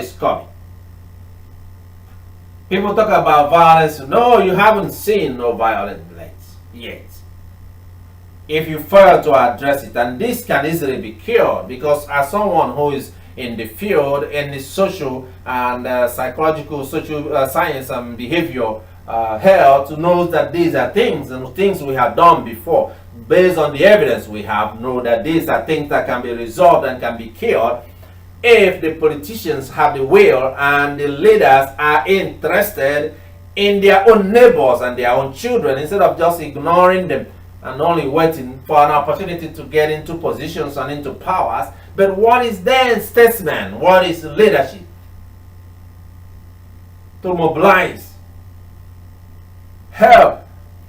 is coming. People talk about violence. No, you haven't seen no violent blades yet. If you fail to address it, and this can easily be cured, because as someone who is in the field, in the social and psychological, social science and behavior health, knows that these are things and things we have done before. Based on the evidence we have, know that these are things that can be resolved and can be cured if the politicians have the will and the leaders are interested in their own neighbors and their own children, instead of just ignoring them and only waiting for an opportunity to get into positions and into powers. But what is then statesman? What is leadership? To mobilize, help,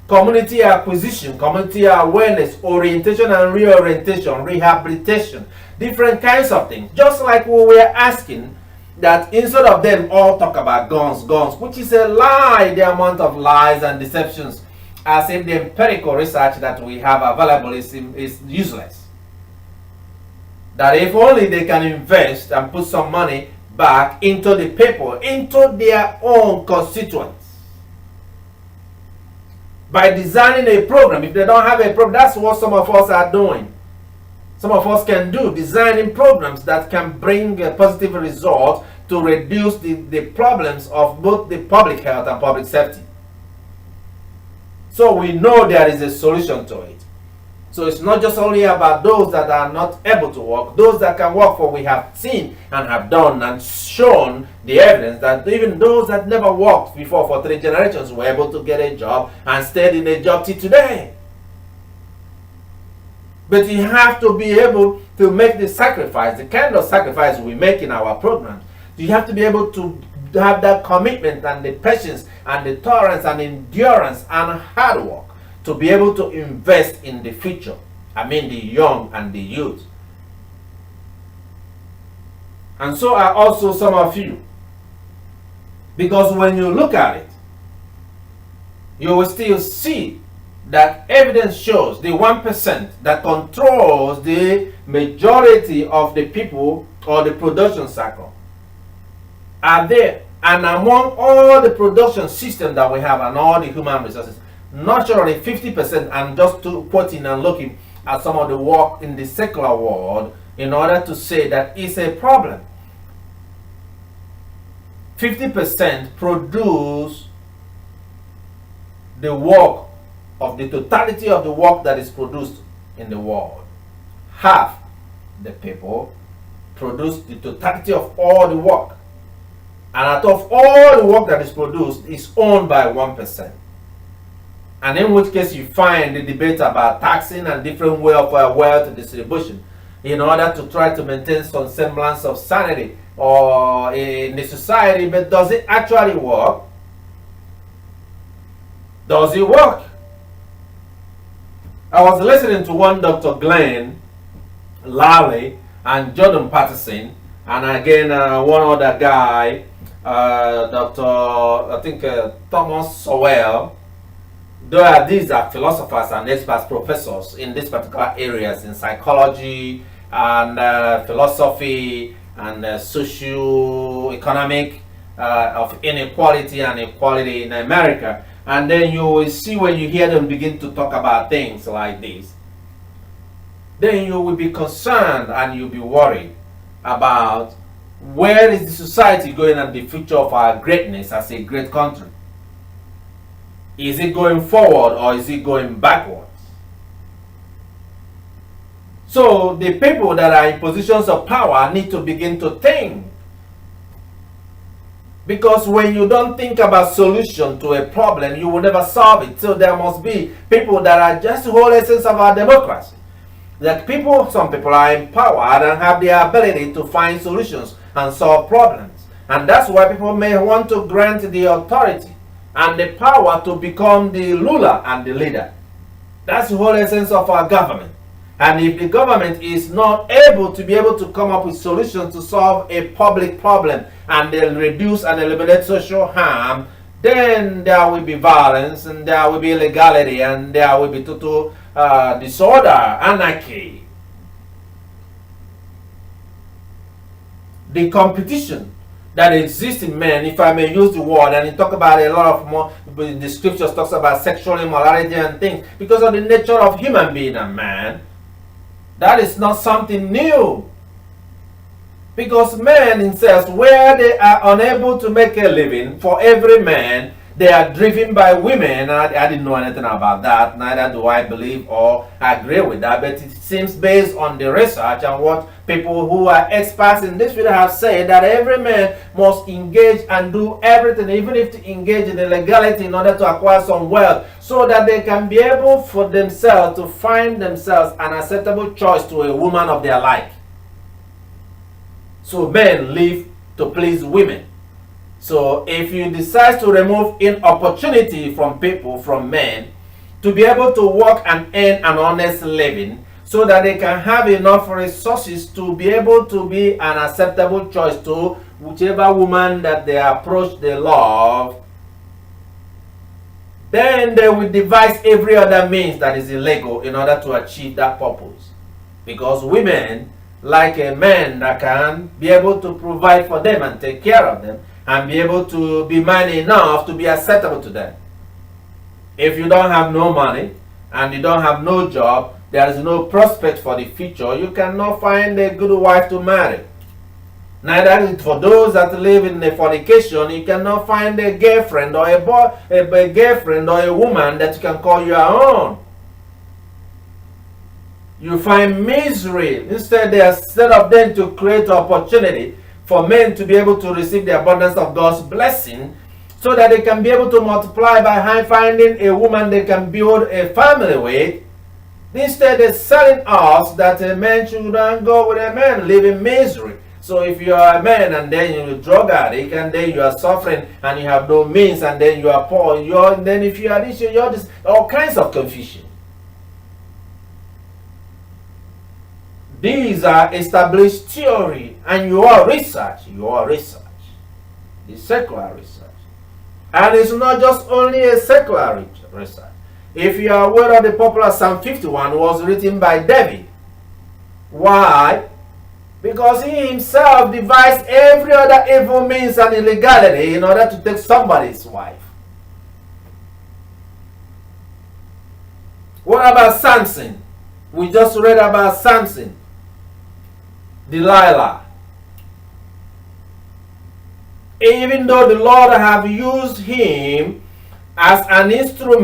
community acquisition, community awareness, orientation and reorientation, rehabilitation, different kinds of things. Just like we were asking that instead of them all talk about guns, which is a lie, the amount of lies and deceptions, as if the empirical research that we have available is useless. That if only they can invest and put some money back into the people, into their own constituents, by designing a program. If they don't have a program, that's what some of us are doing. Some of us can do, designing programs that can bring a positive result to reduce the problems of both the public health and public safety. So we know there is a solution to it. So it's not just only about those that are not able to work, those that can work, for we have seen and have done and shown the evidence that even those that never worked before for 3 generations were able to get a job and stayed in a job till today. But you have to be able to make the sacrifice, the kind of sacrifice we make in our programs. You have to be able to have that commitment and the patience and the tolerance and endurance and hard work to be able to invest in the future. I mean the young and the youth. And so are also some of you. Because when you look at it, you will still see that evidence shows the 1% that controls the majority of the people or the production cycle are there. And among all the production systems that we have and all the human resources, naturally 50%, I'm just quoting and looking at some of the work in the secular world in order to say that it's a problem. 50% produce the work of the totality of the work that is produced in the world. Half the people produce the totality of all the work. And out of all the work that is produced is owned by 1%. And in which case you find the debate about taxing and different way of wealth distribution in order to try to maintain some semblance of sanity or in the society. But does it actually work? Does it work? I was listening to one Dr. Glenn Lally and Jordan Patterson, and again one other guy, Thomas Sowell. These are philosophers and experts, professors in these particular areas in psychology and philosophy and socio-economic of inequality and equality in America. And then you will see, when you hear them begin to talk about things like this, then you will be concerned and you'll be worried about where is the society going and the future of our greatness as a great country. Is it going forward or is it going backwards? So the people that are in positions of power need to begin to think. Because when you don't think about solution to a problem, you will never solve it. So there must be people that are just the whole essence of our democracy. That people, some people are empowered and have the ability to find solutions and solve problems. And that's why people may want to grant the authority and the power to become the ruler and the leader. That's the whole essence of our government. And if the government is not able to come up with solutions to solve a public problem and they'll reduce and eliminate social harm, then there will be violence and there will be illegality and there will be total disorder, anarchy. The competition that exists in men, if I may use the word, and it talk about a lot of more, the scriptures talks about sexual immorality and things, because of the nature of human being and man. That is not something new. Because men themselves, where they are unable to make a living for every man, they are driven by women. I didn't know anything about that, neither do I believe or agree with that, but it seems based on the research and what people who are experts in this field have said, that every man must engage and do everything, even if to engage in illegality, in order to acquire some wealth, so that they can be able for themselves to find themselves an acceptable choice to a woman of their like. So men live to please women. So if you decide to remove inopportunity from people, from men, to be able to work and earn an honest living, so that they can have enough resources to be able to be an acceptable choice to whichever woman that they approach, they love, then they will devise every other means that is illegal in order to achieve that purpose. Because women like a man that can be able to provide for them and take care of them, and be able to be man enough to be acceptable to them. If you don't have no money and you don't have no job, there is no prospect for the future, you cannot find a good wife to marry. Neither for those that live in a fornication, you cannot find a girlfriend or a girlfriend or a woman that you can call your own. You find misery. Instead of them to create opportunity for men to be able to receive the abundance of God's blessing, so that they can be able to multiply by finding a woman they can build a family with. Instead, they're selling us that a man shouldn't go with a man, live in misery. So if you are a man and then you're a drug addict and then you are suffering and you have no means and then you are poor, then if you are this, you're just all kinds of confusion. These are established theory and your research, the secular research. And it's not just only a secular research. If you are aware of the popular Psalm 51 was written by David. Why? Because he himself devised every other evil means and illegality in order to take somebody's wife. What about Samson? We just read about Samson. Delilah. Even though the Lord have used him as an instrument